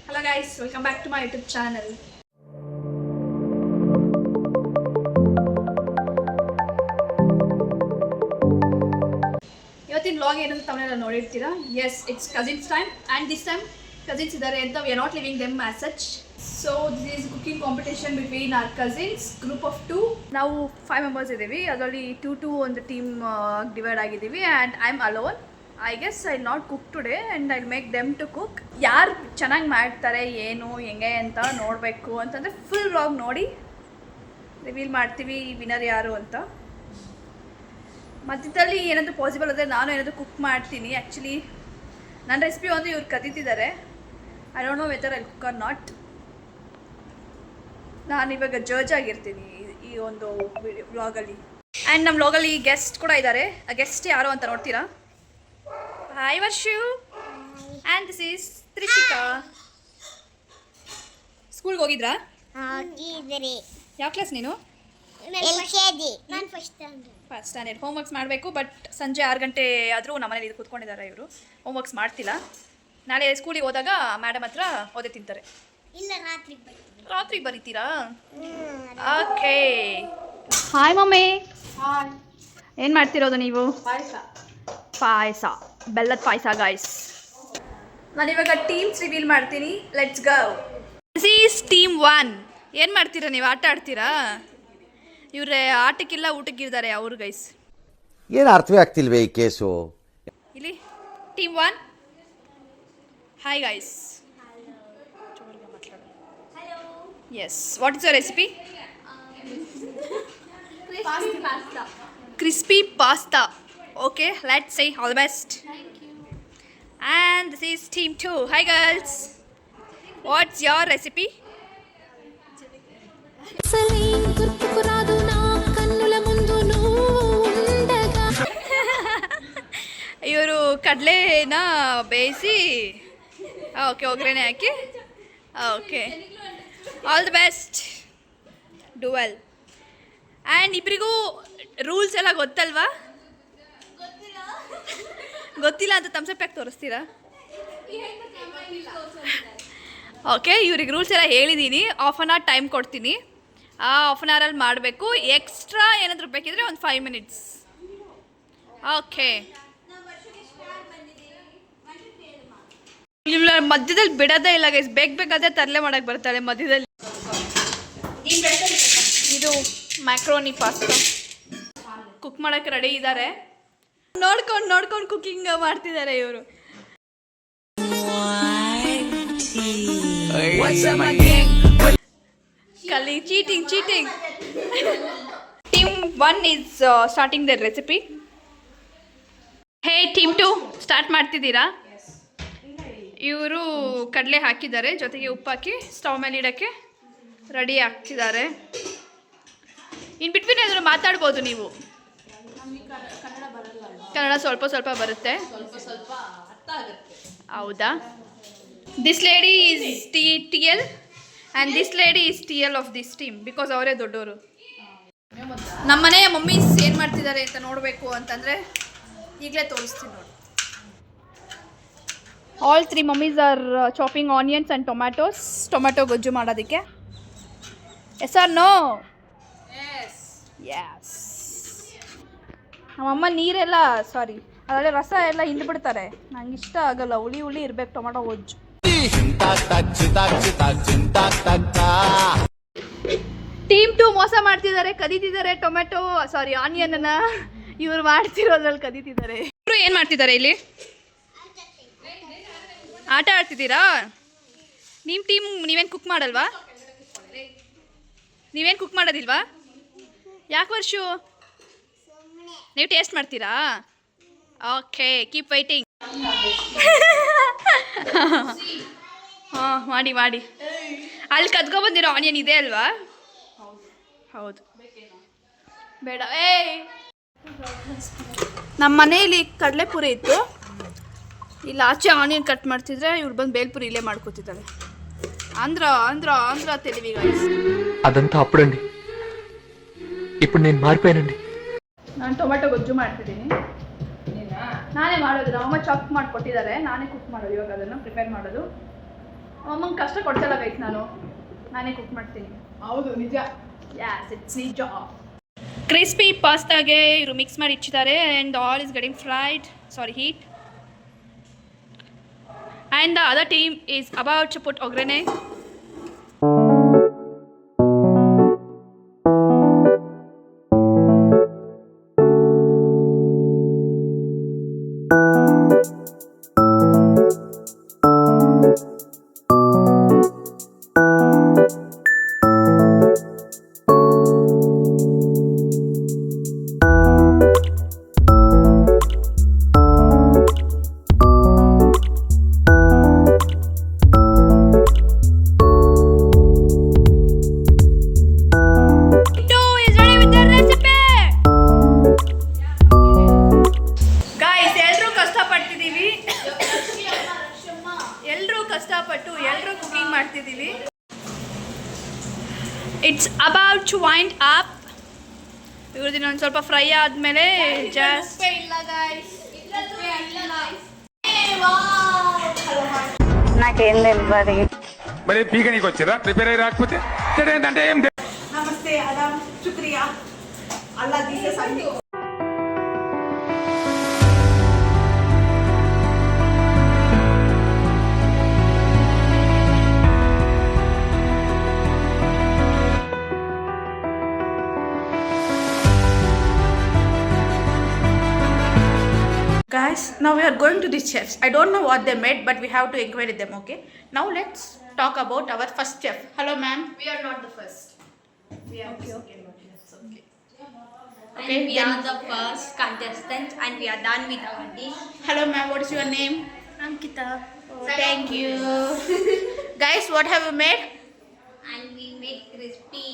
Hello guys, welcome back to my YouTube channel. ಇವತ್ತಿನ vlog ಏನಂತ ತಮ್ಮನೆಲ್ಲ ನೋಡಿರ್ತೀರಾ. Yes, it's cousins time and this time cousins ಇದ್ದಾರೆ ಅಂತ we are not leaving them as such. So this is cooking competition between our cousins, group of 2. ನಾವು 5 members ಇದ್ದೀವಿ. ಅದರಲ್ಲಿ 2 ಒಂದು team divide ಆಗಿದ್ದೀವಿ and I'm alone. I guess I'll not cook today and I'll make them to cook. ಯಾರು ಚೆನ್ನಾಗಿ ಮಾಡ್ತಾರೆ ಏನು ಹೆಂಗೆ ಅಂತ ನೋಡಬೇಕು ಅಂತಂದರೆ ಫುಲ್ ವ್ಲಾಗ್ ನೋಡಿ ರಿವೀಲ್ ಮಾಡ್ತೀವಿ ವಿನ್ನರ್ ಯಾರು ಅಂತ. ಮಧ್ಯದಲ್ಲಿ ಏನಾದರೂ ಪಾಸಿಬಲ್ ಆದರೆ ನಾನು ಏನಾದರೂ ಕುಕ್ ಮಾಡ್ತೀನಿ. ಆ್ಯಕ್ಚುಲಿ ನನ್ನ ರೆಸಿಪಿ ಒಂದು ಇವ್ರು ಕದೀತಿದ್ದಾರೆ. I don't know whether I cook or not. ನಾನು ಇವಾಗ ಜಡ್ಜ್ ಆಗಿರ್ತೀನಿ ಈ ಒಂದು ವ್ಲಾಗಲ್ಲಿ. ಆ್ಯಂಡ್ ನಮ್ಮ ವ್ಲಾಗಲ್ಲಿ ಗೆಸ್ಟ್ ಕೂಡ ಇದ್ದಾರೆ. ಆ ಗೆಸ್ಟ್ ಯಾರು ಅಂತ ನೋಡ್ತೀರಾ? Hi Varshu. And this is Trishika. ಸ್ಕೂಲ್ಗೆ ಹೋಗಿದ್ರಾ? ಹೋಗಿದ್ರಿ. ಯಾವ ಕ್ಲಾಸ್ ನೀನು? LKG. ನಾನು ಫಸ್ಟ್ ಸ್ಟ್ಯಾಂಡರ್ಡ್. ಹೋಮ್ವರ್ಕ್ಸ್ ಮಾಡಬೇಕು ಬಟ್ ಸಂಜೆ 6 ಗಂಟೆ ಆದರೂ ನಮ್ಮನೇಲಿ ಇದು ಕೂತ್ಕೊಂಡಿದ್ದಾರೆ ಇವರು. ಹೋಮ್ವರ್ಕ್ಸ್ ಮಾಡ್ತಿಲ್ಲ. ನಾಳೆ ಸ್ಕೂಲಿಗೆ ಹೋದಾಗ ಮೇಡಮ್ ಹತ್ರ ಓದೇ ತಿಂತಾರೆ. ಇಲ್ಲ ರಾತ್ರಿಗೆ ಬರೀತೀರಾ? ಓಕೆ. Hi mummy. ಹಾಯ್. ಏನು ಮಾಡ್ತಿರೋದು ನೀವು? ಪಾಯಸ, ಬೆಲ್ಲದ ಪಾಯಸ ಗಾಯ್ಸ್. ನಾನಿವಾಗ ಟೀಮ್ಸ್ ರಿವೀಲ್ ಮಾಡ್ತೀನಿ. Let's go. This is team 1. ಏನು ಮಾಡ್ತೀರಾ ನೀವು? ಆಟ ಆಡ್ತೀರಾ? ಇವ್ರೆ ಆಟಕ್ಕಿಲ್ಲ ಊಟಕ್ಕಿದ್ದಾರೆ ಅವರು ಗೈಸ್. ಏನು ಅರ್ಥವೇ ಆಗ್ತಿಲ್ವೇ ಈ ಕೇಸು? ಇಲ್ಲಿ team 1. Hi guys. Yes, what is your recipe? Crispy pasta. Okay, let's say all the best. Thank you. And this is team 2. Hi girls. What's your recipe? ಇವರು ಕಡಲೆನ ಬೇಯಿಸಿ ಓಕೆ ಒಗ್ಗರಣೆ ಹಾಕಿ okay all the best, do well. And ಇಬ್ಬರಿಗೂ rules ಎಲ್ಲ ಗೊತ್ತಲ್ವಾ? ಗೊತ್ತಿಲ್ಲ ಅಂತ thumbs up ಪ್ಯಾಕ್ ತೋರಿಸ್ತೀರಾ? ಓಕೆ, ಇವ್ರಿಗೆ ರೂಲ್ಸ್ ಎಲ್ಲ ಹೇಳಿದ್ದೀನಿ. ಹಾಫ್ ಆನ್ ಅವರ್ ಟೈಮ್ ಕೊಡ್ತೀನಿ. ಆ ಹಾಫ್ ಆನ್ ಅವರಲ್ಲಿ ಮಾಡಬೇಕು. ಎಕ್ಸ್ಟ್ರಾ ಏನಾದರೂ ಬೇಕಿದ್ರೆ ಒಂದು 5 ಮಿನಿಟ್ಸ್. ಓಕೆ, ಇಲ್ಲ ಮಧ್ಯದಲ್ಲಿ ಬಿಡೋದೇ ಇಲ್ಲ ಗೈಸ್. ಬೇಕಾದ್ರೆ ತರಲೆ ಮಾಡೋಕ್ಕೆ ಬರ್ತಾಳೆ ಮಧ್ಯದಲ್ಲಿ. ಇದು ಮ್ಯಾಕ್ರೋನಿ ಪಾಸ್ತಾ ಕುಕ್ ಮಾಡೋಕ್ಕೆ ರೆಡಿ ಇದ್ದಾರೆ. ನೋಡ್ಕೊಂಡು ಕುಕಿಂಗ್ ಮಾಡ್ತಿದ್ದಾರೆ ಇವರು. ಕಲಿ cheating. Team 1 is starting the recipe. Hey team 2 start ಮಾಡ್ತಿದ್ದೀರಾ? ಇವರು ಕಡಲೆ ಹಾಕಿದ್ದಾರೆ, ಜೊತೆಗೆ ಉಪ್ಪು ಹಾಕಿ ಸ್ಟವ್ ಮೇಲೆ ಇಡೋಕ್ಕೆ ರೆಡಿ ಆಗ್ತಿದ್ದಾರೆ. ಇನ್ ಬಿಟ್ವೀನ್ ಏನಾದರೂ ಮಾತಾಡ್ಬೋದು ನೀವು. ಕನ್ನಡ ಸ್ವಲ್ಪ ಬರುತ್ತೆ. ಹೌದಾ? This lady is TL and this lady is TL of this team because ಅವರೇ ದೊಡ್ಡವರು. ನಮ್ಮ ಮನೆಯ ಮಮ್ಮೀಸ್ ಏನು ಮಾಡ್ತಿದ್ದಾರೆ ಅಂತ ನೋಡಬೇಕು ಅಂತಂದರೆ ಈಗಲೇ ತೋರಿಸ್ತೀನಿ ನೋಡಿ. All 3 mummies are chopping onions and tomato ಗೊಜ್ಜು ಮಾಡೋದಕ್ಕೆ. Yes or no? ಎಸ್. ನಮ್ಮಮ್ಮ ನೀರೆಲ್ಲ ಅದರಲ್ಲಿ ರಸ ಎಲ್ಲ ಹಿಂಡ್ಬಿಡ್ತಾರೆ. ನಂಗೆ ಇಷ್ಟ ಆಗಲ್ಲ. ಹುಳಿ ಇರ್ಬೇಕು ಟೊಮೆಟೊ ಗೊಜ್ಜು. ಟೀಮ್ 2 ಮೋಸ ಮಾಡ್ತಿದ್ದಾರೆ, ಕದೀತಿದ್ದಾರೆ ಆನಿಯನ್ನ. ಇವ್ರು ಮಾಡ್ತಿರೋದ್ರಲ್ಲಿ ಕದೀತಿದ್ದಾರೆ. ಇವರು ಏನು ಮಾಡ್ತಿದ್ದಾರೆ ಇಲ್ಲಿ? ಆಟ ಆಡ್ತಿದ್ದೀರಾ? ನಿಮ್ಮ ಟೀಮ್ ನೀವೇನು ಕುಕ್ ಮಾಡಲ್ವಾ? ನೀವೇನು ಕುಕ್ ಮಾಡೋದಿಲ್ವಾ? ಯಾಕೆ ವರ್ಷು? ನೀವು ಟೇಸ್ಟ್ ಮಾಡ್ತೀರಾ? Okay, keep waiting. ಹಾಂ, ಮಾಡಿ. ಅಲ್ಲಿ ಕದ್ಕೊಬಂದಿರೋ ಆನಿಯನ್ ಇದೆ ಅಲ್ವಾ? ಹೌದು. ಬೇಡ. ನಮ್ಮ ಮನೆಯಲ್ಲಿ ಕಡಲೆಪುರಿ ಇತ್ತು. ಇಲ್ಲಿ ಆಚೆ ಆನಿಯನ್ ಕಟ್ ಮಾಡ್ತಿದ್ರೆ ಇವ್ರು ಬಂದು ಬೇಲ್ಪುರಿ ಇಲ್ಲೇ ಮಾಡ್ಕೊತಿದ್ದಾರೆ. ఆంధ్ర తెలివి అదంతా అప్పుడండి. ఇప్పుడు నేను మారిపోయానండి. ನಾನು ಟೊಮೆಟೊ ಗೊಜ್ಜು ಮಾಡ್ತಿದ್ದೀನಿ. ನಾನೇ ಮಾಡೋದು. ಅಮ್ಮ ಚಾಪ್ ಮಾಡಿಕೊಟ್ಟಿದ್ದಾರೆ, ನಾನೇ ಕುಕ್ ಮಾಡೋದು. ಇವಾಗ ಅದನ್ನು ಪ್ರಿಪೇರ್ ಮಾಡೋದು. ಅಮ್ಮಂಗೆ ಕಷ್ಟ ಕೊಡ್ತಲ್ಲ ಗೈಸ್ ನಾನೇ ಕುಕ್ ಮಾಡ್ತೀನಿ. ಹೌದು ನಿಜ. ಯಾಸ್ ಇಟ್ಸ್ ನಿಜ. ಕ್ರಿಸ್ಪಿ ಪಾಸ್ತಾಗೆ ಇವರು ಮಿಕ್ಸ್ ಮಾಡಿ ಇಟ್ಟಿದ್ದಾರೆ and all is getting fried heat. And the other team is about to put ಒಗ್ಗರಣೆ. ಎಲ್ಲರೂ ಕುಕಿಂಗ್ ಮಾಡ್ತಿದ್ದೀವಿ. It's about to wind up. ಇವ್ರದ್ದು ಒಂದು ಸ್ವಲ್ಪ ಫ್ರೈ ಆದಮೇಲೆ ಜಸ್ಟ್ నాకేం తెలియదు మరి పీకనీకి వచ్చారా ప్రిపేర్ అయ్యి రాకపోతే ఏంటంటే ఏం నమస్తే అదాం శుక్రియా అల్లా తీసేసి అన్ని. Guys, now we are going to the chefs. I don't know what they made, but we have to inquire them, okay? Now let's talk about our first chef. Hello, ma'am. We are not the first. We are the second one. Yes, okay. Okay, And we are the first contestant and we are done with our dish. Hello, ma'am. What is your name? Ankita. Thank you. Guys, what have you made? And we made crispy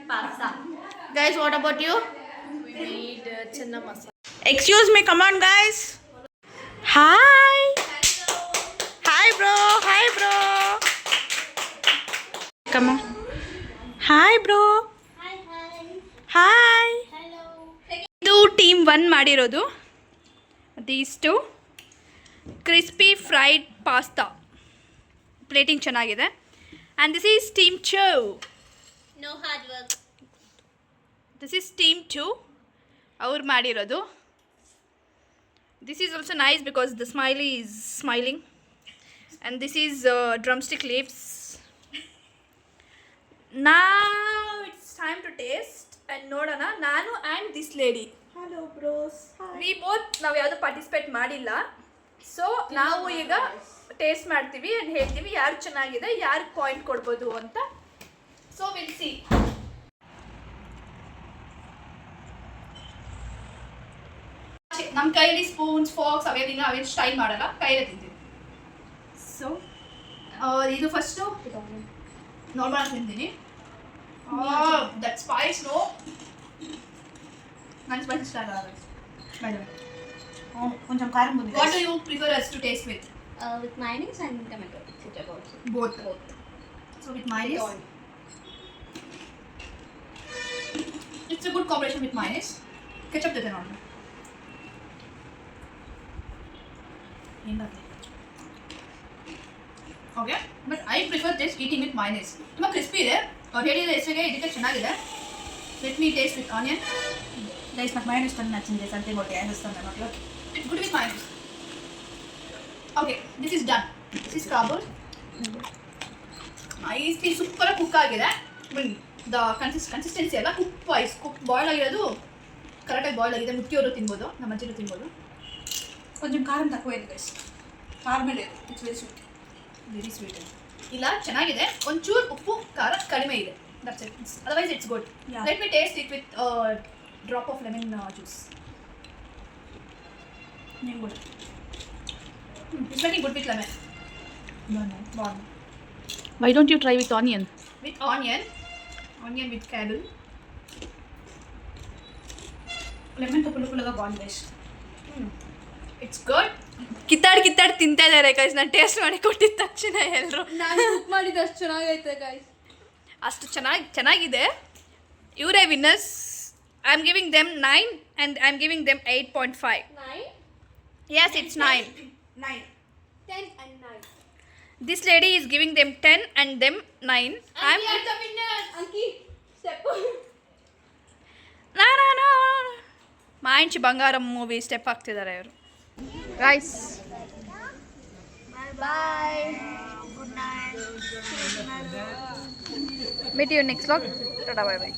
pasta. Guys, what about you? We made chana masala. Excuse me, come on, guys. Hi. Hi, bro. Hi, bro. Come on. Hi, bro. Hi. ಇದು team 1 ಮಾಡಿರೋದು. These two crispy fried pasta. Plating ಚೆನ್ನಾಗಿದೆ. And this is team 2. No hard work. This is team 2. ಅವ್ರು ಮಾಡಿರೋದು. This is also nice because the smiley is smiling. And this is drumstick leaves. Now it's time to taste. And ನೋಡೋಣ ನಾನು and this lady. Hello bros. We both ನಾವು ಯಾವುದು participate ಮಾಡಿಲ್ಲ. So ನಾವು ಈಗ taste ಮಾಡ್ತೀವಿ and ಹೇಳ್ತೀವಿ ಯಾರು ಚೆನ್ನಾಗಿದೆ ಯಾರು ಪಾಯಿಂಟ್ ಕೊಡ್ಬೋದು ಅಂತ. So will see. ನಮ್ಮ ಕೈಯಲ್ಲಿ ಸ್ಪೂನ್ಸ್ ಫಾಕ್ಸ್ ಅವೇನು ಸ್ಟೈಲ್ ಮಾಡಲ್ಲ, ಕೈಯಲ್ಲೇ ತಿಂತೀವಿ. ಸೊ ಇದು ಫಸ್ಟು ನಾರ್ಮಲ್ ಆಗಿ ತಿಂತೀನಿ. ದಟ್ ಸ್ಪೈಸ್ ನೋ, ನನ್ನ ಸ್ಪೈಸ್ ಇಷ್ಟ ಆಗಲ್ಲ. కొంచెం కారం ఉంది. What do you prefer us to taste with? With mayonnaise and tomato. Both. So with mayonnaise, it's a good combination with mayonnaise. Ketchup jothe ನೋಡಿ. Okay, but I prefer this eating with mayonnaise. ತುಂಬಾ crispy ಇದೆ. ಅವ್ರು ಹೇಳಿದ ಹೆಸರಿಗೆ ಇದಕ್ಕೆ ಚೆನ್ನಾಗಿದೆ. Let me taste with onion. Guys నాకు minus పని నచ్చింది సంథింగ్ ఒకటి వేసేస్తాను నాకు. It's good with mayonnaise. Okay, this is done. This is cardboard. Nicely super cook ಆಗಿದೆ. The consistency ಎಲ್ಲ ಕುಕ್ ಬಾಯ್ಲ್ ಆಗಿರೋದು ಕರೆಕ್ಟಾಗಿ ಬಾಯ್ಲ್ ಆಗಿದೆ. ಮುಖ್ಯವರು ತಿನ್ಬೋದು, ನಮ್ಮ ಅಜ್ಜಿರು ತಿನ್ಬೋದು. కొంచెం కారం తక్కువ ಇದೆ ಗೈಸ್. ಕಾರమే లేదు. It's very sweet. ಇಲ್ಲ ಚೆನ್ನಾಗಿದೆ, ಒಂಚೂರು ಉಪ್ಪು ಖಾರ ಕಡಿಮೆ ಇದೆ. That's it. Otherwise it's good. Let me taste it with drop of lemon juice. నేను కూడా. It's very good with lemon. బాగుంది. Why don't you try with onion? With onion with cabbage. Lemon తో పుల్లగా బాగుంది గైస్. It's good. ಕಿತ್ತಾಡಿ ತಿಂತಾ ಇದ್ದಾರೆ guys. ನಾನು taste ಮಾಡಿ ಕೊಟ್ಟಿದ ತಕ್ಷಣ ಎಲ್ಲರೂ ನಾನು ಕುಕ್ ಮಾಡಿದ ಅಷ್ಟು ಚೆನ್ನಾಗೈತೆ ಗೈಸ್. ಅಷ್ಟು ಚೆನ್ನಾಗಿದೆ. ಇವರೇ winners. I am giving them 9 and I am giving them 8.5. 9? Yes, it's 9. 9. 10 and 9. This lady is giving them 10 and them 9. I'm the winner. Anki, step. no. ಮಾಂಚ್ ಬಂಗಾರಂ ಮೂವಿ ಸ್ಟೆಪ್ ಆಗ್ತಿದ್ದಾರೆ ಇವರು. Guys bye, good night, meet you next vlog. ಟಾಟಾ, bye by.